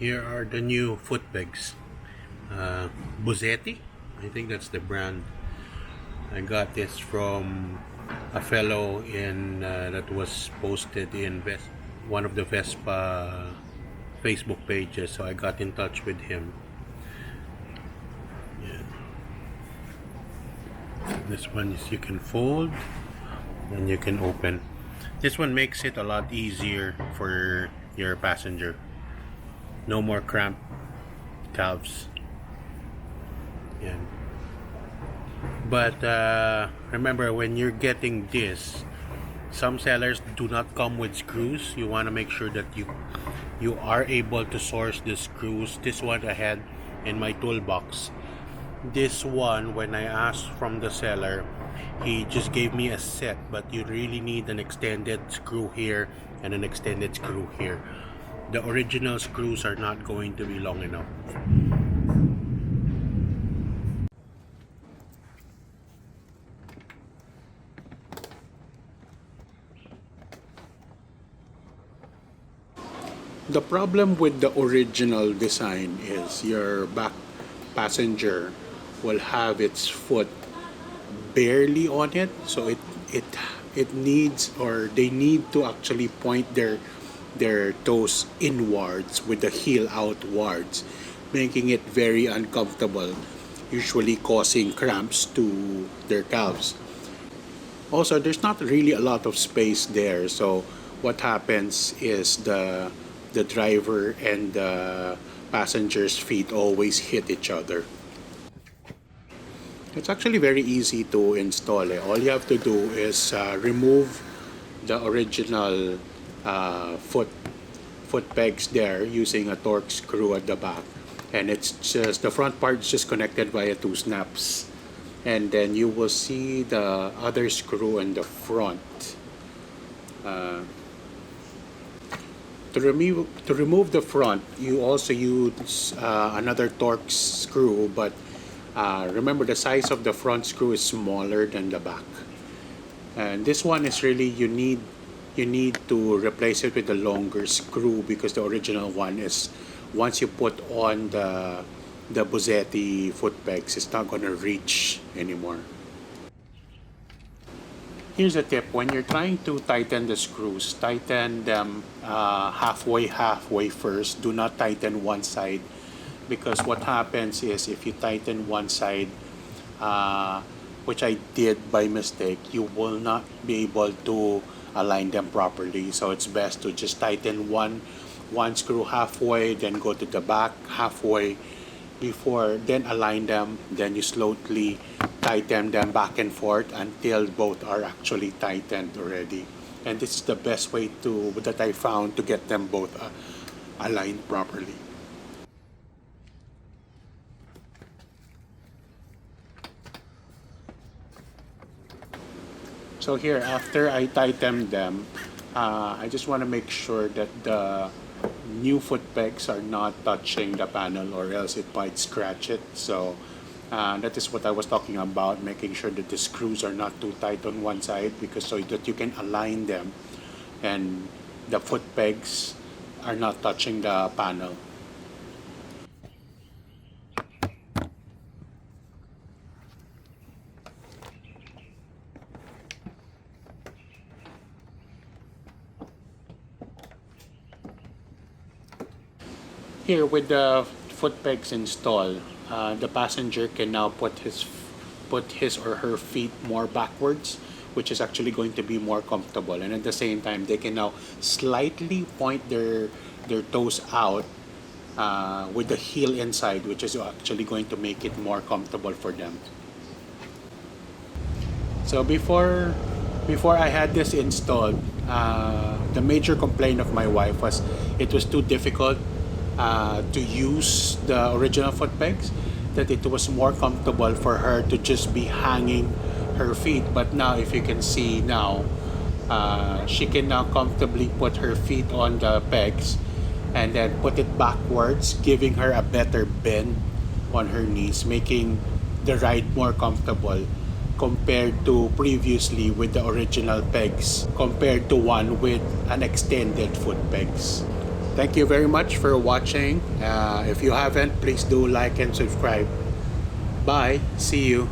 Here are the new Footpegs. Buzzetti, I think that's the brand. I got this from a fellow in that was posted in one of the Vespa Facebook pages, so I got in touch with him. Yeah. This one is you can fold and you can open. This one makes it a lot easier for your passenger. No more cramped calves. Yeah. But remember, when you're getting this, some sellers do not come with screws. You want to make sure that you are able to source the screws. This one I had in my toolbox. This one, when I asked from the seller, he just gave me a set, but you really need an extended screw here and an extended screw here. The original screws are not going to be long enough. The problem with the original design is your back passenger will have its foot barely on it, so it needs, or they need to actually point their toes inwards with the heel outwards, making it very uncomfortable, usually causing cramps to their calves. Also, there's not really a lot of space there, so what happens is the driver and the passenger's feet always hit each other. It's actually very easy to install. All you have to do is remove the original foot pegs there using a torque screw at the back, and it's just the front part is just connected via two snaps, and then you will see the other screw in the front. To remove the front, you also use another torque screw, but remember the size of the front screw is smaller than the back. And this one is really, you need to replace it with a longer screw, because the original one is, once you put on the Buzzetti foot pegs, it's not going to reach anymore. Here's a tip: when you're trying to tighten the screws, tighten them halfway first. Do not tighten one side, because what happens is, if you tighten one side, which I did by mistake, you will not be able to align them properly. So it's best to just tighten one screw halfway, then go to the back halfway, then align them, then you slowly tighten them back and forth until both are actually tightened already. And this is the best way that I found to get them both aligned properly. So here, after I tighten them, I just want to make sure that the new foot pegs are not touching the panel, or else it might scratch it. So that is what I was talking about, making sure that the screws are not too tight on one side, because so that you can align them and the foot pegs are not touching the panel. Here, with the foot pegs installed, the passenger can now put his or her feet more backwards, which is actually going to be more comfortable. And at the same time, they can now slightly point their toes out with the heel inside, which is actually going to make it more comfortable for them. So before I had this installed, the major complaint of my wife was it was too difficult to use the original foot pegs, that it was more comfortable for her to just be hanging her feet. But now, if you can see now, she can now comfortably put her feet on the pegs and then put it backwards, giving her a better bend on her knees, making the ride more comfortable compared to previously with the original pegs, compared to one with an extended foot pegs. Thank you very much for watching. If you haven't, please do like and subscribe. Bye. See you.